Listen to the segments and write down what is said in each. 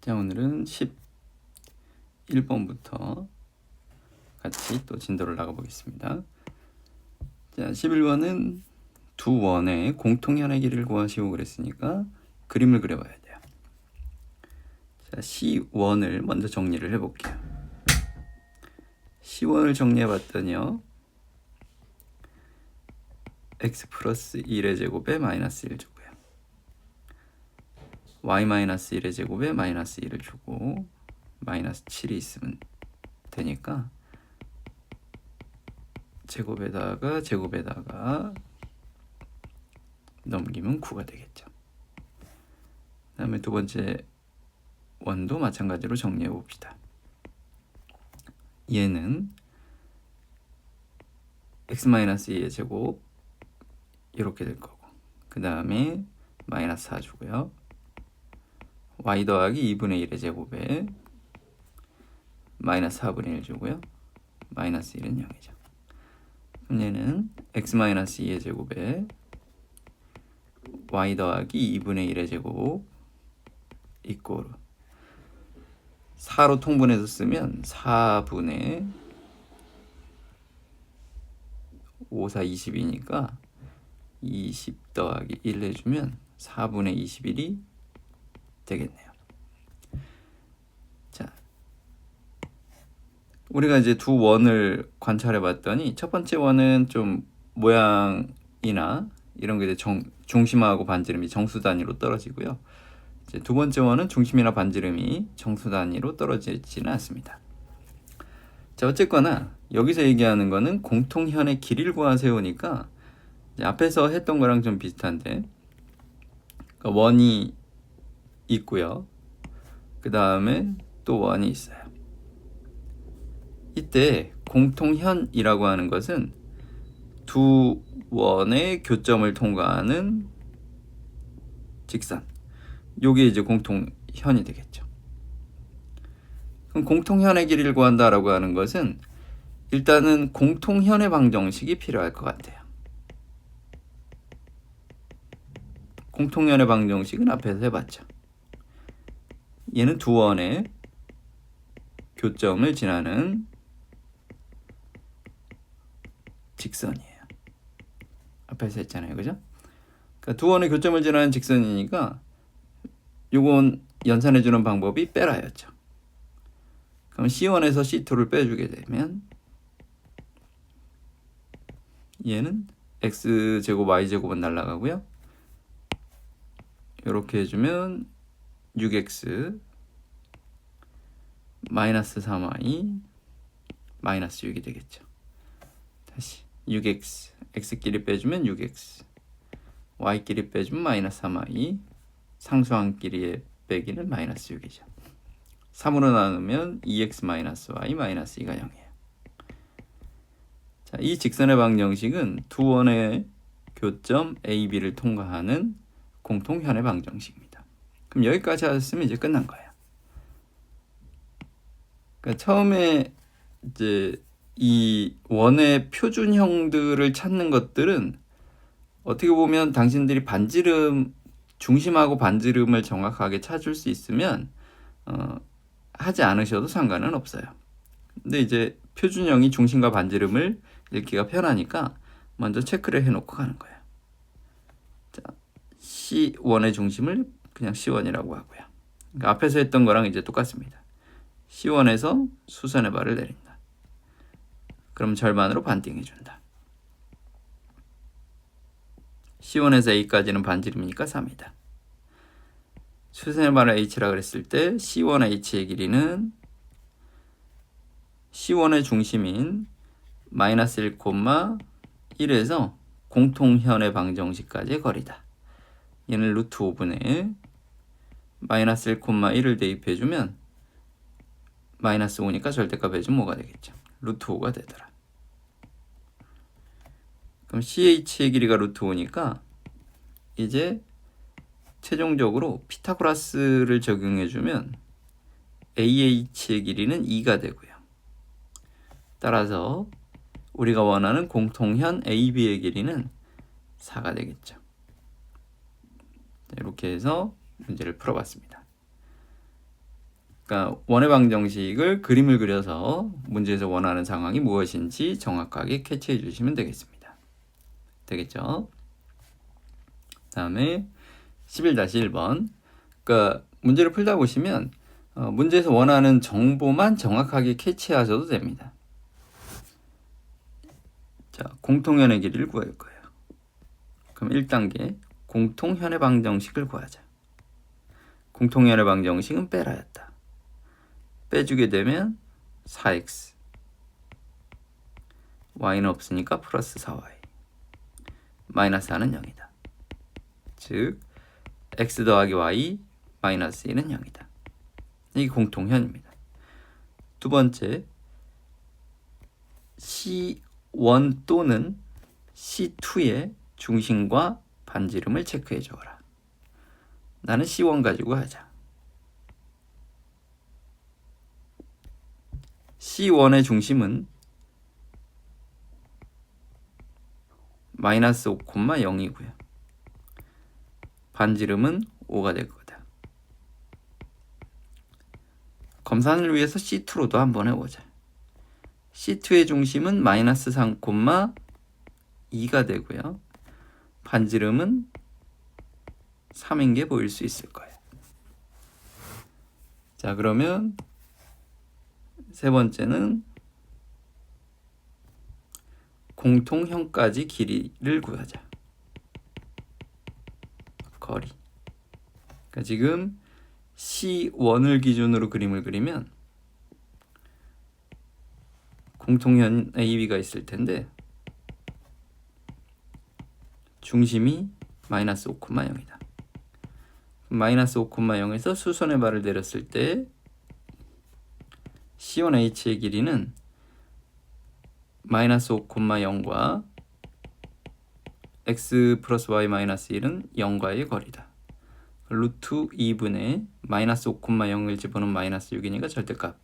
자, 오늘은 11번부터 같이 또 진도를 나가보겠습니다. 자, 11번은 두 원의 공통현의 길이를 구하시오 그랬으니까 그림을 그려봐야 돼요. 자, C1을 먼저 정리를 해볼게요. C1을 정리해봤더니요, x 플러스 1의 제곱에 마이너스 1 주고요, y 마이너스 1의 제곱에 마이너스 1을 주고 마이너스 7이 있으면 되니까 제곱에다가 넘기면 9가 되겠죠. 그 다음에 두 번째 원도 마찬가지로 정리해 봅시다. 얘는 x-2의 제곱 이렇게 될 거고, 그 다음에 마이너스 4 주고요, y 더하기 2분의 1의 제곱에 마이너스 4분의 1 주고요, 마이너스 1은 0이죠. 그럼 얘는 x-2의 제곱에 y 더하기 2분의 1의 제곱 이꼴 4로 통분해서 쓰면 4분의 5, 4, 20이니까 20 더하기 1 해주면 4분의 21이 되겠네요. 자, 우리가 이제 두 원을 관찰해 봤더니 첫 번째 원은 좀 모양이나 이런 게 중심하고 반지름이 정수 단위로 떨어지고요. 이제 두 번째 원은 중심이나 반지름이 정수 단위로 떨어지지는 않습니다. 자, 어쨌거나 여기서 얘기하는 거는 공통현의 길이를 구하세요니까 앞에서 했던 거랑 좀 비슷한데, 그러니까 원이 있고요, 그 다음에 또 원이 있어요. 이때 공통현이라고 하는 것은 두 원의 교점을 통과하는 직선, 요게 이제 공통현이 되겠죠. 그럼 공통현의 길이를 구한다라고 하는 것은 일단은 공통현의 방정식이 필요할 것 같아요. 공통현의 방정식은 앞에서 해봤죠. 얘는 두 원의 교점을 지나는 직선이에요. 앞에서 했잖아요, 그죠? 그러니까 두 원의 교점을 지나는 직선이니까 요건 연산해주는 방법이 빼라였죠. 그럼 C1에서 C2를 빼주게 되면 얘는 X제곱 Y제곱은 날라가고요, 이렇게 해주면 6X 마이너스 3Y 마이너스 6이 되겠죠. 다시 6X, X끼리 빼주면 6X, Y끼리 빼주면 마이너스 3Y, 상수항끼리의 빼기는 마이너스 6이죠. 3으로 나누면 2x 마이너스 y 마이너스 2가 0이에요. 자, 이 직선의 방정식은 두 원의 교점 A, B를 통과하는 공통현의 방정식입니다. 그럼 여기까지 하셨으면 이제 끝난 거예요. 그러니까 처음에 이제 이 원의 표준형들을 찾는 것들은 어떻게 보면 당신들이 반지름, 중심하고 반지름을 정확하게 찾을 수 있으면 하지 않으셔도 상관은 없어요. 근데 이제 표준형이 중심과 반지름을 읽기가 편하니까 먼저 체크를 해놓고 가는 거예요. 자, C1의 중심을 그냥 C1이라고 하고요. 그러니까 앞에서 했던 거랑 이제 똑같습니다. C1에서 수선의 발을 내린다. 그럼 절반으로 반띵해준다. C1에서 A까지는 반지름이니까 3이다. 수선의 발을 H라 그랬을 때 C1H의 길이는 C1의 중심인 마이너스 1,1에서 공통현의 방정식까지의 거리다. 얘는 루트 5분의 마이너스 1,1을 대입해주면 마이너스 5니까 절대값 해주면 뭐가 되겠죠? 루트 5가 되더라. 그럼 CH의 길이가 루트 5니까 이제 최종적으로 피타고라스를 적용해주면 AH의 길이는 2가 되고요. 따라서 우리가 원하는 공통현 AB의 길이는 4가 되겠죠. 이렇게 해서 문제를 풀어봤습니다. 그러니까 원의 방정식을 그림을 그려서 문제에서 원하는 상황이 무엇인지 정확하게 캐치해 주시면 되겠습니다. 되겠죠? 다음에 11-1번. 그러니까 문제를 풀다 보시면 문제에서 원하는 정보만 정확하게 캐치하셔도 됩니다. 자, 공통연의 길이를 구할 거예요. 그럼 1단계 공통현의 방정식을 구하자. 공통연의 방정식은 빼라였다. 빼주게 되면 4x, y는 없으니까 플러스 4y, 마이너스 4는 0이다. 즉 x 더하기 y 마이너스 1은 0이다. 이게 공통현입니다. 두 번째, C1 또는 C2의 중심과 반지름을 체크해 줘라. 나는 C1 가지고 하자. C1의 중심은 마이너스 5,0이고요. 반지름은 5가 될 거다. 검산을 위해서 C2로도 한번 해보자. C2의 중심은 마이너스 3,2가 되고요. 반지름은 3인 게 보일 수 있을 거예요. 자, 그러면 세 번째는 공통형까지 길이를 구하자. 거리. 그러니까 지금 C1을 기준으로 그림을 그리면 공통현 AB가 있을 텐데 중심이 마이너스 5,0이다. 마이너스 5,0에서 수선의 발을 내렸을 때 C1H의 길이는 마이너스 5,0과 x 플러스 y 마이너스 1은 0과의 거리다. 루트 2분의 마이너스 5,0을 집어넣은 마이너스 6이니까 절대값.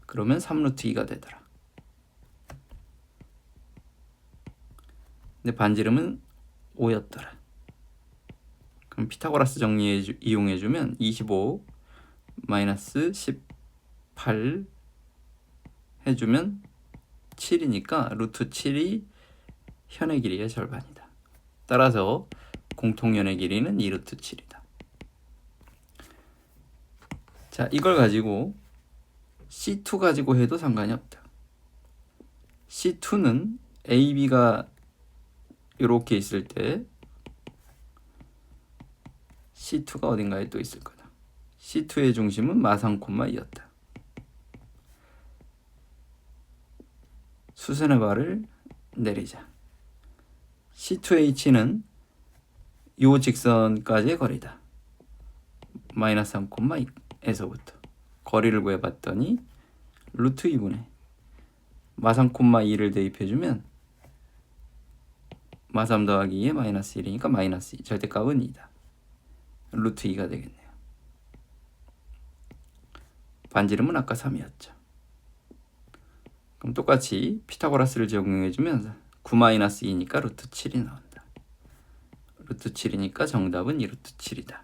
그러면 3루트 2가 되더라. 근데 반지름은 5였더라. 그럼 피타고라스 정리 이용해주면 25 마이너스 18 해주면 7이니까 루트 7이 현의 길이의 절반이다. 따라서 공통연의 길이는 2루트 7이다. 자, 이걸 가지고 C2 가지고 해도 상관이 없다. C2는 AB가 이렇게 있을 때 C2가 어딘가에 또 있을 거다. C2의 중심은 마3,2였다. 수선의 발을 내리자. C2H는 요 직선까지의 거리다. 마이너스 3,2에서부터 거리를 구해봤더니 루트 2분의 마3,2를 대입해주면 마3 더하기 2에 마이너스 1이니까 마이너스 2, 절대값은 2다. 루트 2가 되겠네요. 반지름은 아까 3이었죠. 그럼 똑같이 피타고라스를 적용해주면 9-2니까 루트 7이 나온다. 루트 7이니까 정답은 2루트 7이다.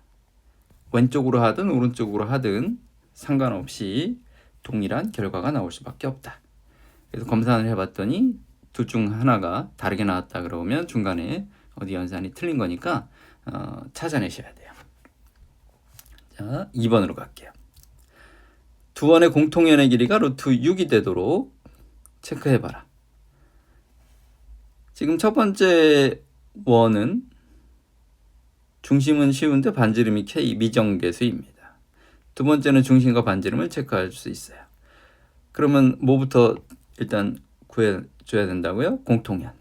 왼쪽으로 하든 오른쪽으로 하든 상관없이 동일한 결과가 나올 수밖에 없다. 그래서 검산을 해봤더니 둘 중 하나가 다르게 나왔다 그러면 중간에 어디 연산이 틀린 거니까 찾아내셔야 돼요. 자, 2번으로 갈게요. 두 원의 공통연의 길이가 루트 6이 되도록 체크해봐라. 지금 첫 번째 원은 중심은 쉬운데 반지름이 K 미정계수입니다. 두 번째는 중심과 반지름을 체크할 수 있어요. 그러면 뭐부터 일단 구해줘야 된다고요? 공통연.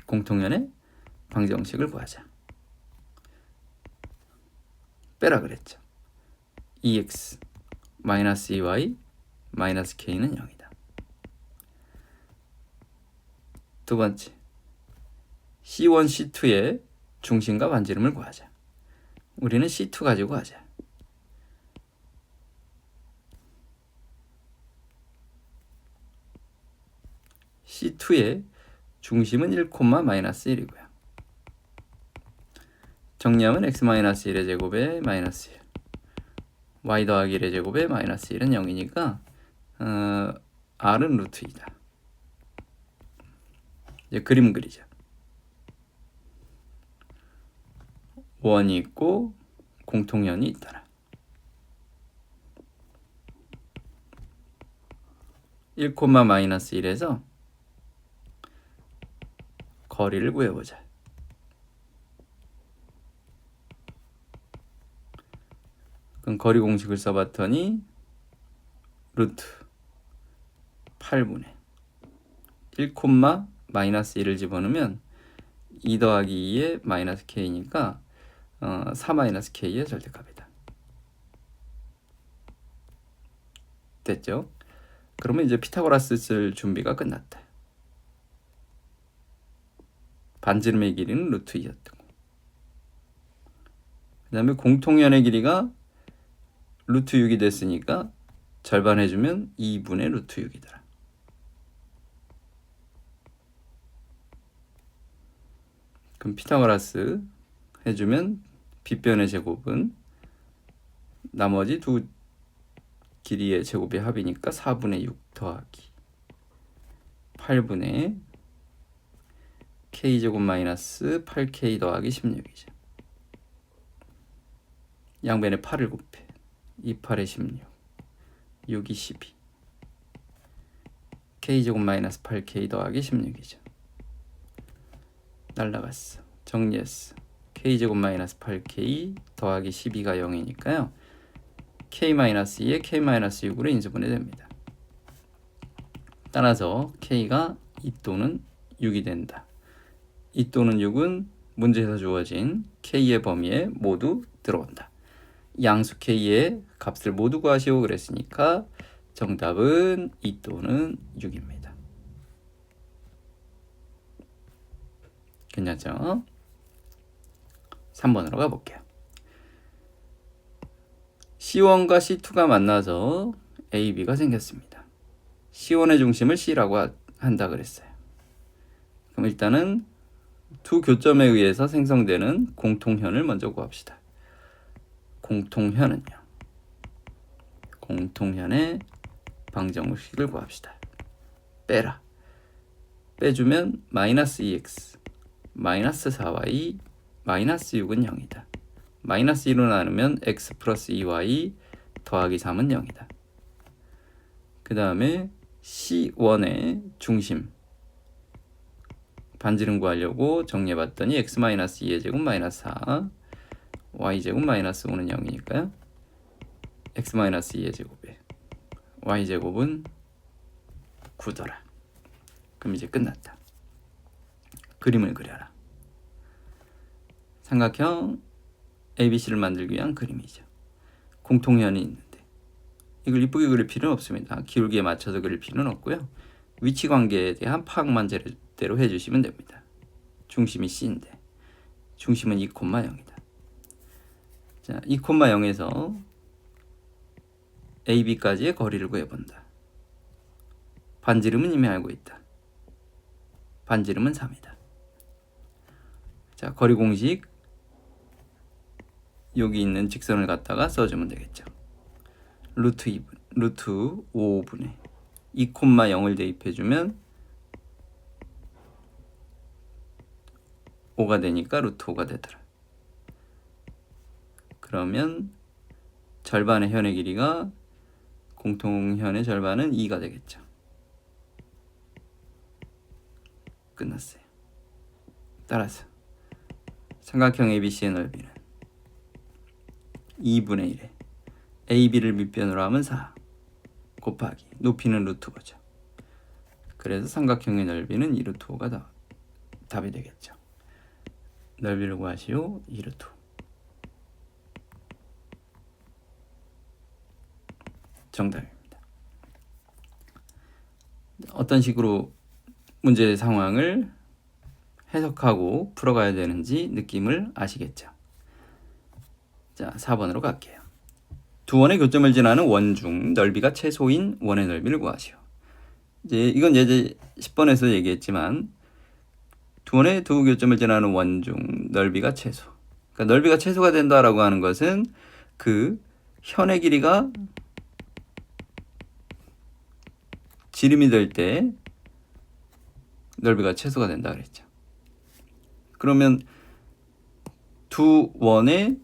공통연의 방정식을 구하자. 빼라 그랬죠. 2x 마이너스 2y 마이너스 k는 0이다. 두 번째, C1, C2의 중심과 반지름을 구하자. 우리는 C2 가지고 하자. C2의 중심은 1, 마이너스 1이고요. 정리하면 x-1의 제곱에 마이너스 1, y 더하기 1의 제곱에 마이너스 1은 0이니까 r은 루트 2다. 이제 그림 그리자. 원이 있고 공통연이 있더라. 1, 마이너스 1에서 거리를 구해보자. 그럼 거리 공식을 써봤더니 루트 8분의 1, 마이너스 1을 집어넣으면 2 더하기 2의 마이너스 k니까 4 마이너스 k의 절대값이다. 됐죠? 그러면 이제 피타고라스 쓸 준비가 끝났다. 반지름의 길이는 루트 2였던 거. 그 다음에 공통연의 길이가 루트 6이 됐으니까 절반 해주면 2분의 루트 6이더라. 그럼 피타고라스 해주면 빗변의 제곱은 나머지 두 길이의 제곱의 합이니까 4분의 6 더하기 8분의 k제곱 마이너스 8k 더하기 16이죠. 양변에 8을 곱해. 2, 8에 16, 6이 12. k제곱 마이너스 8k 더하기 16이죠. 날라갔어. 정리했어. k제곱 마이너스 8k 더하기 12가 0이니까요. k-2에 k-6으로 인수분해됩니다. 따라서 k가 2 또는 6이 된다. 2 또는 6은 문제에서 주어진 k의 범위에 모두 들어온다. 양수 k의 값을 모두 구하시오 그랬으니까 정답은 2 또는 6입니다. 괜찮죠? 3번으로 가볼게요. C1과 C2가 만나서 AB가 생겼습니다. C1의 중심을 C라고 한다 그랬어요. 그럼 일단은 두 교점에 의해서 생성되는 공통현을 먼저 구합시다. 공통현은요. 공통현의 방정식을 구합시다. 빼라. 빼주면 마이너스 2x, 마이너스 4y, 마이너스 6은 0이다. 마이너스 1로 나누면 x 플러스 2y 더하기 3은 0이다. 그 다음에 C1의 중심 반지름 구하려고 정리해봤더니 x-2의 제곱 마이너스 4, y제곱 마이너스 5는 0이니까요. x-2의 제곱에 y제곱은 9더라. 그럼 이제 끝났다. 그림을 그려라. 삼각형 ABC를 만들기 위한 그림이죠. 공통현이 있는데 이걸 이쁘게 그릴 필요는 없습니다. 기울기에 맞춰서 그릴 필요는 없고요. 위치 관계에 대한 파악만 제대로 해주시면 됩니다. 중심이 C인데 중심은 2,0이다. 자, 2,0에서 AB까지의 거리를 구해본다. 반지름은 이미 알고 있다. 반지름은 3이다. 자, 거리 공식 여기 있는 직선을 갖다가 써주면 되겠죠. 루트 5분의 2,0을 대입해주면 5가 되니까 루트 5가 되더라. 그러면 절반의 현의 길이가 공통현의 절반은 2가 되겠죠. 끝났어요. 따라서 삼각형 ABC의 넓이는 2분의 1에 AB를 밑변으로 하면 4 곱하기 높이는 루트 5죠. 그래서 삼각형의 넓이는 2루트 5가 답이 되겠죠. 넓이를 구하시오. 2루트 5. 정답입니다. 어떤 식으로 문제의 상황을 해석하고 풀어가야 되는지 느낌을 아시겠죠? 자, 4번으로 갈게요. 두 원의 교점을 지나는 원 중 넓이가 최소인 원의 넓이를 구하시오. 이건 10번에서 얘기했지만 두 원의 두 교점을 지나는 원 중 넓이가 최소. 그러니까 넓이가 최소가 된다라고 하는 것은 그 현의 길이가 지름이 될 때 넓이가 최소가 된다 그랬죠. 그러면 두 원의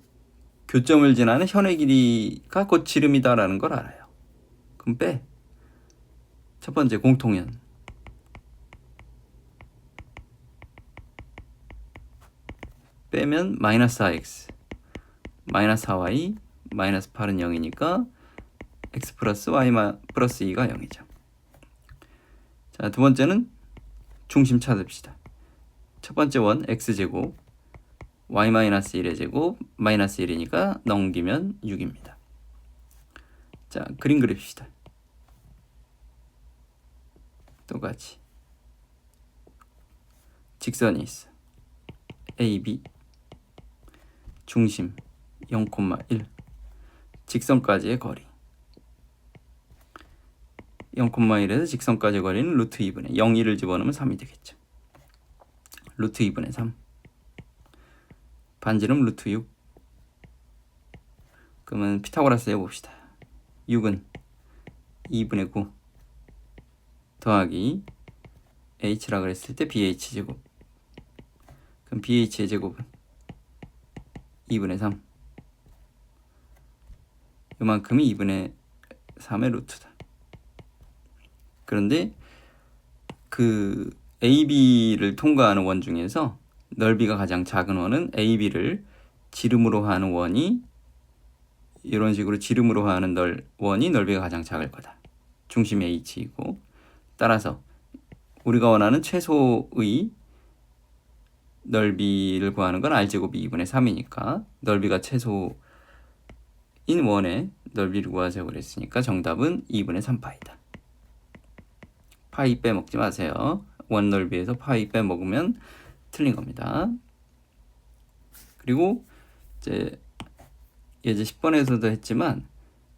교점을 지나는 현의 길이가 곧 지름이다라는 걸 알아요. 그럼 빼. 첫 번째 공통현. 빼면 마이너스 4x, 마이너스 4y, 마이너스 8은 0이니까 x 플러스 y 플러스 2가 0이죠. 자, 두 번째는 중심 찾읍시다. 첫 번째 원 x제곱, y 마이너스 1의 제곱, 마이너스 1이니까 넘기면 6입니다. 자, 그림 그립시다. 똑같이 직선이 있어. AB 중심 0,1 직선까지의 거리 0,1에서 직선까지의 거리는 루트 2분의 0, 1을 집어넣으면 3이 되겠죠. 루트 2분의 3 반지름 루트 6. 그러면 피타고라스 해봅시다. 6은 2분의 9 더하기 h라 그랬을 때 bh 제곱. 그럼 bh의 제곱은 2분의 3. 요만큼이 2분의 3의 루트다. 그런데 그 AB를 통과하는 원 중에서 넓이가 가장 작은 원은 AB를 지름으로 하는 원이 이런 식으로 지름으로 하는 원이 넓이가 가장 작을 거다. 중심이 H이고 따라서 우리가 원하는 최소의 넓이를 구하는 건 R제곱이 2분의 3이니까 넓이가 최소인 원의 넓이를 구하자고 그랬으니까 정답은 2분의 3파이다. 파이 빼먹지 마세요. 원 넓이에서 파이 빼먹으면 틀린 겁니다. 그리고 이제 예제 10번에서도 했지만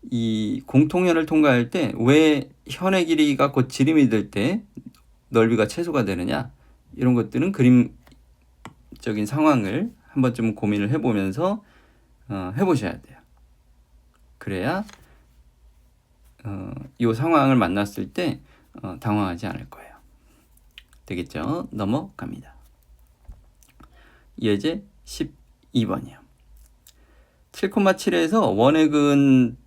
이 공통현을 통과할 때 왜 현의 길이가 곧 지름이 될 때 넓이가 최소가 되느냐, 이런 것들은 그림적인 상황을 한 번쯤 고민을 해보면서 해보셔야 돼요. 그래야 이 상황을 만났을 때 당황하지 않을 거예요. 되겠죠? 넘어갑니다. 예제 12번이요. 7,7에서 원의 근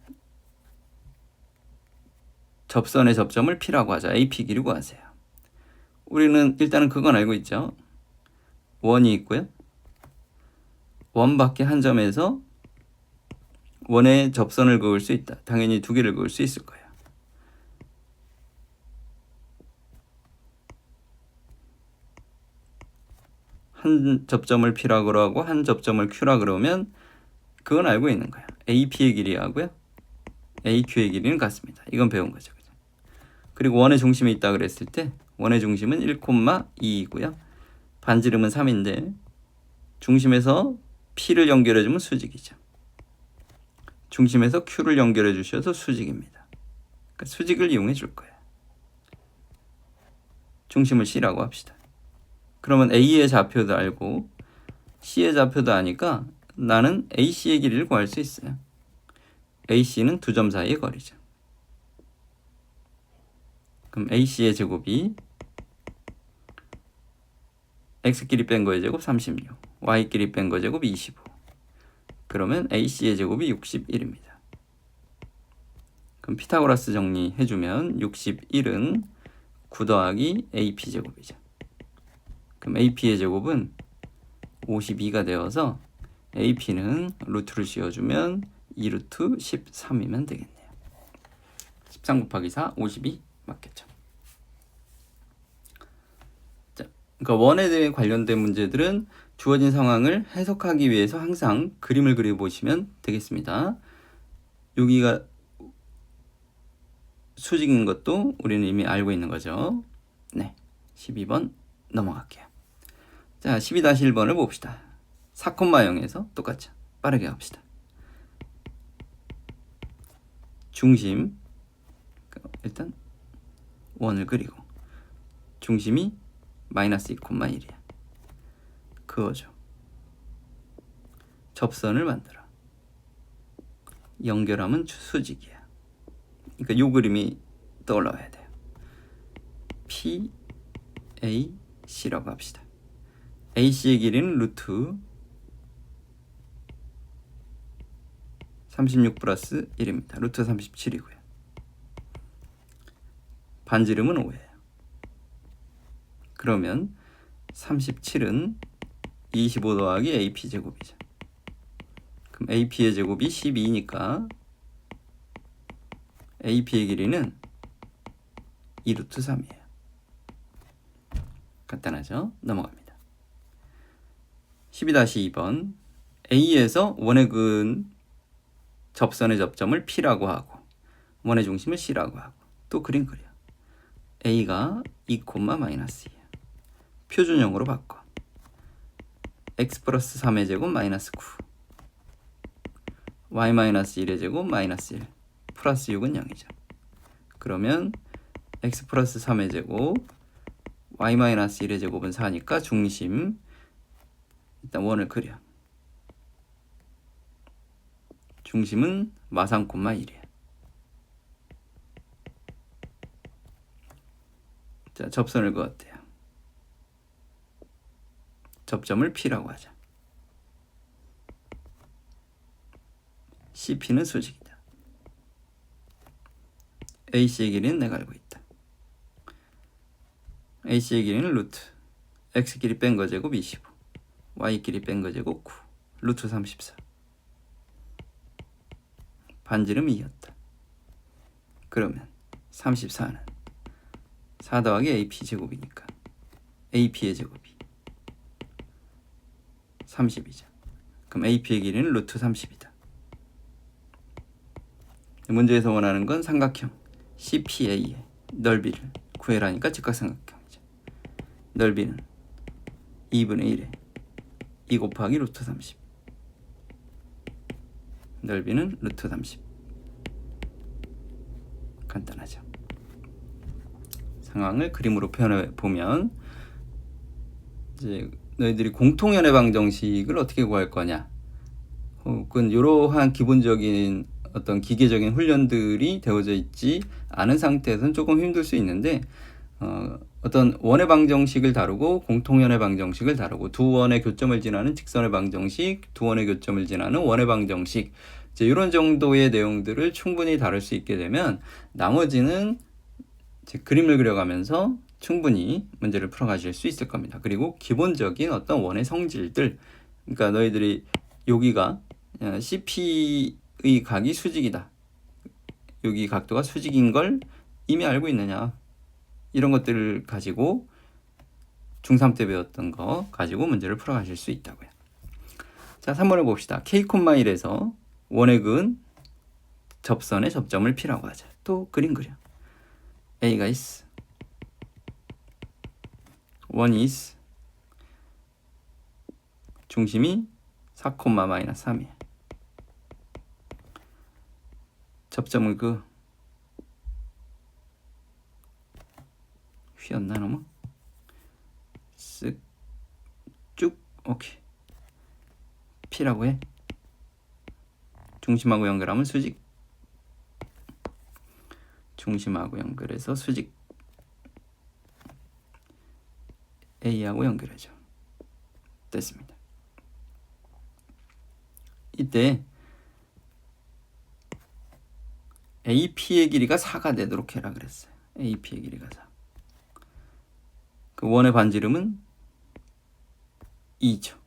접선의 접점을 P라고 하자. AP 길이 구하세요. 우리는 일단은 그건 알고 있죠. 원이 있고요. 원 밖에 한 점에서 원의 접선을 그을 수 있다. 당연히 두 개를 그을 수 있을 거예요. 한 접점을 P라고 하고 한 접점을 Q라 그러면 그건 알고 있는 거야. AP의 길이하고요. AQ의 길이는 같습니다. 이건 배운 거죠. 그리고 원의 중심이 있다 그랬을 때 원의 중심은 1,2이고요. 반지름은 3인데 중심에서 P를 연결해주면 수직이죠. 중심에서 Q를 연결해 주셔서 수직입니다. 그러니까 수직을 이용해 줄 거예요. 중심을 C라고 합시다. 그러면 A의 좌표도 알고 C의 좌표도 아니까 나는 AC의 길이를 구할 수 있어요. AC는 두 점 사이의 거리죠. 그럼 AC의 제곱이 X끼리 뺀 거의 제곱 36, Y끼리 뺀 거 제곱 25. 그러면 AC의 제곱이 61입니다. 그럼 피타고라스 정리해주면 61은 9 더하기 AP 제곱이죠. 그럼 AP의 제곱은 52가 되어서 AP는 루트를 씌워주면 2루트 13이면 되겠네요. 13 곱하기 4, 52 맞겠죠. 자, 그러니까 원에 대해 관련된 문제들은 주어진 상황을 해석하기 위해서 항상 그림을 그려보시면 되겠습니다. 여기가 수직인 것도 우리는 이미 알고 있는 거죠. 네, 12번 넘어갈게요. 자, 12-1번을 봅시다. 4,0에서 똑같죠. 빠르게 합시다. 중심, 일단 원을 그리고 중심이 마이너스 2,1이야. 그거죠. 접선을 만들어. 연결하면 수직이야. 그러니까 요 그림이 떠올라와야 돼요. P, A, C라고 합시다. AC의 길이는 루트 36 플러스 1입니다. 루트 37이고요. 반지름은 5예요. 그러면 37은 25 더하기 AP 제곱이죠. 그럼 AP의 제곱이 12니까 AP의 길이는 2루트 3이에요. 간단하죠? 넘어갑니다. 12-2번 A에서 원의 근 접선의 접점을 P라고 하고 원의 중심을 C라고 하고 또 그림 그려. A가 2,-2이에요. 표준형으로 바꿔. x 플러스 3의 제곱 마이너스 9 y 마이너스 1의 제곱 마이너스 1 플러스 6은 0이죠. 그러면 x 플러스 3의 제곱 y 마이너스 1의 제곱은 4니까 중심 일단 원을 그려. 중심은 마상, 1이에요. 자, 접선을 그었대요. 접점을 P라고 하자. CP는 수직이다. AC의 길이는 내가 알고 있다. AC의 길이는 루트 X 길이 뺀 거 제곱 25 Y 길이 뺀 거 제곱 9 루트 34 반지름 2였다. 그러면 34는 4 더하기 AP 제곱이니까 AP의 제곱이 30이죠. 그럼 AP의 길이는 루트 30이다. 문제에서 원하는 건 삼각형 CPA의 넓이를 구해라니까 직각삼각형이죠. 넓이는 2분의 1에 2 곱하기 루트 30. 넓이는 루트 30. 간단하죠. 상황을 그림으로 표현해 보면 이제 너희들이 공통연의 방정식을 어떻게 구할 거냐, 혹은 이러한 기본적인 어떤 기계적인 훈련들이 되어져 있지 않은 상태에서는 조금 힘들 수 있는데 어떤 원의 방정식을 다루고 공통연의 방정식을 다루고 두 원의 교점을 지나는 직선의 방정식, 두 원의 교점을 지나는 원의 방정식, 이제 이런 정도의 내용들을 충분히 다룰 수 있게 되면 나머지는 이제 그림을 그려가면서 충분히 문제를 풀어가실 수 있을 겁니다. 그리고 기본적인 어떤 원의 성질들, 그러니까 너희들이 여기가 CP의 각이 수직이다, 여기 각도가 수직인 걸 이미 알고 있느냐, 이런 것들을 가지고 중3 때 배웠던 거 가지고 문제를 풀어가실 수 있다고요. 자, 3번을 봅시다. K,1에서 원의 근 접선의 접점을 P라고 하자. 또 그림 그려. A가 있어. 원이 있어. 중심이 4,-3이야. 접점을 휘었나 넘어? 쓱 쭉 오케이. P라고 해. 중심하고 연결하면 수직. 중심하고 연결해서 수직. A하고 연결하죠. 됐습니다. 이때 AP의 길이가 4가 되도록 해라 그랬어요. AP의 길이가 4. 그 원의 반지름은 2죠.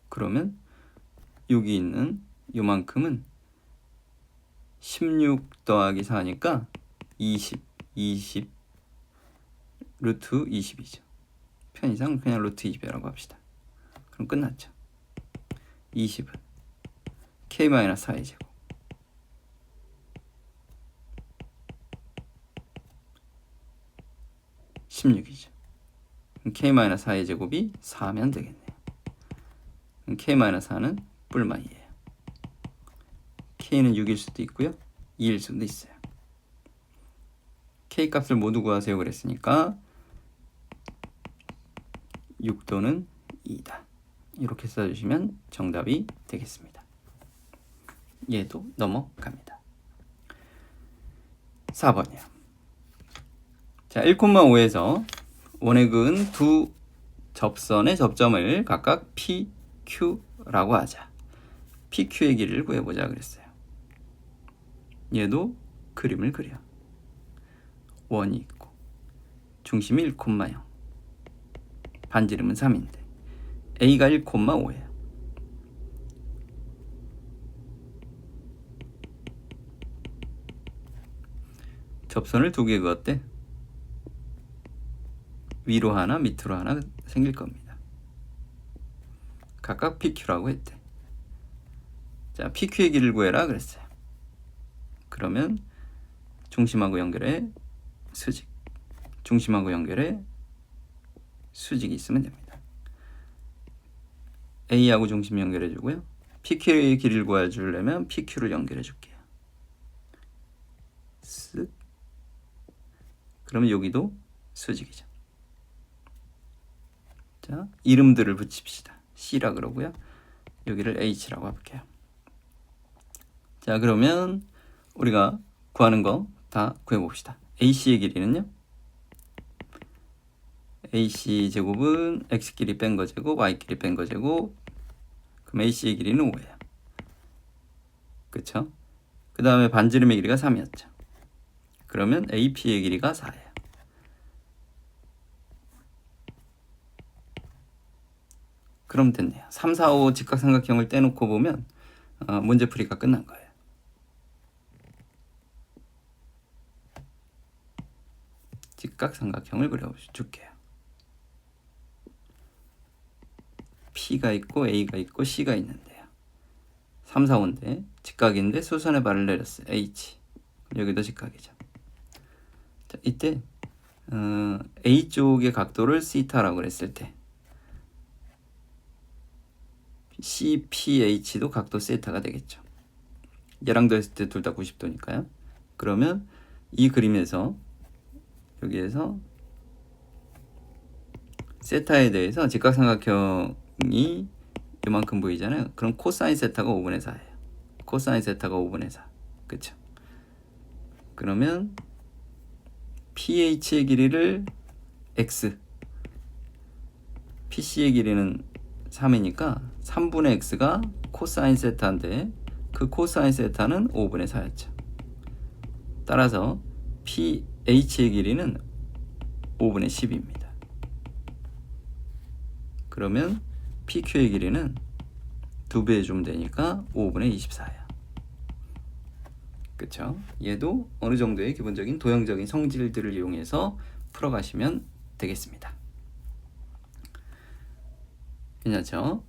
그러면 여기 있는 요만큼은 16 더하기 4니까 20 루트 20이죠. 편의상 그냥 루트 20이라고 합시다. 그럼 끝났죠. 20은 K-4의 제곱 16이죠. K-4의 제곱이 4면 되겠네요. K-4는 뿔마 2예요. K는 6일 수도 있고요, 2일 수도 있어요. K 값을 모두 구하세요 그랬으니까 6도는 2다. 이렇게 써주시면 정답이 되겠습니다. 얘도 넘어갑니다. 4번이요. 자, 1,5에서 원의 그은 두 접선의 접점을 각각 P, Q라고 하자. PQ의 길이를 구해보자 그랬어요. 얘도 그림을 그려. 원이 있고 중심이 1,0. 반지름은 3인데 A가 1,5예요. 접선을 두 개 그었대. 위로 하나 밑으로 하나 생길 겁니다. 각각 PQ라고 했대. 자, PQ의 길이를 구해라 그랬어요. 그러면 중심하고 연결해 수직, 중심하고 연결해 수직이 있으면 됩니다. A하고 중심 연결해 주고요. PQ의 길이를 구해주려면 PQ를 연결해 줄게요. 쓱. 그러면 여기도 수직이죠. 자, 이름들을 붙입시다. C라 그러고요. 여기를 H라고 할게요. 자, 그러면 우리가 구하는 거 다 구해봅시다. AC의 길이는요? AC 제곱은 X 길이 뺀 거 제곱, Y 길이 뺀 거 제곱. 그럼 AC의 길이는 5예요. 그쵸? 그 다음에 반지름의 길이가 3이었죠. 그러면 AP의 길이가 4예요. 그럼 됐네요. 3, 4, 5 직각삼각형을 떼놓고 보면 문제풀이가 끝난 거예요. 직각삼각형을 그려줄게요. P가 있고 A가 있고 C가 있는데요. 3, 4, 5인데 직각인데 수선의 발을 내렸어요. H. 여기도 직각이죠. 자, 이때 A 쪽의 각도를 시타라고 그랬을 때 CPH도 각도 세타가 되겠죠. 얘랑 더했을 때 둘 다 90도니까요. 그러면 이 그림에서 여기에서 세타에 대해서 직각삼각형이 이만큼 보이잖아요. 그럼 코사인 세타가 5분의 4예요. 코사인 세타가 5분의 4. 그쵸? 그러면 PH의 길이를 X, PC의 길이는 3이니까 3분의 X가 코사인 세타인데 그 코사인 세타는 5분의 4였죠. 따라서 PH의 길이는 5분의 10입니다. 그러면 PQ의 길이는 2배 해주면 되니까 5분의 24예요. 그쵸? 얘도 어느 정도의 기본적인 도형적인 성질들을 이용해서 풀어가시면 되겠습니다. 괜찮죠?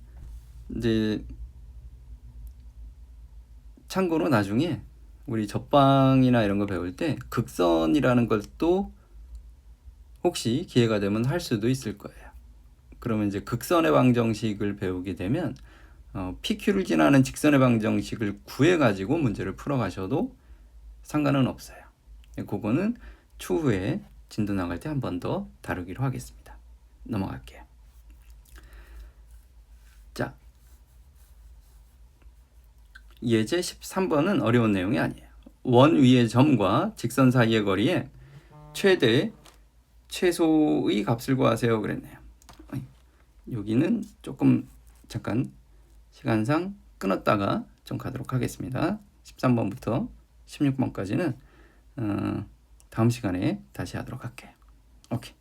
이제 참고로 나중에 우리 접방이나 이런 거 배울 때 극선이라는 것도 혹시 기회가 되면 할 수도 있을 거예요. 그러면 이제 극선의 방정식을 배우게 되면 PQ를 지나는 직선의 방정식을 구해가지고 문제를 풀어가셔도 상관은 없어요. 그거는 추후에 진도 나갈 때 한 번 더 다루기로 하겠습니다. 넘어갈게요. 자, 예제 13번은 어려운 내용이 아니에요. 원 위의 점과 직선 사이의 거리에 최대, 최소의 값을 구하세요 그랬네요. 여기는 조금 잠깐 시간상 끊었다가 좀 가도록 하겠습니다. 13번부터 16번까지는 다음 시간에 다시 하도록 할게요. 오케이.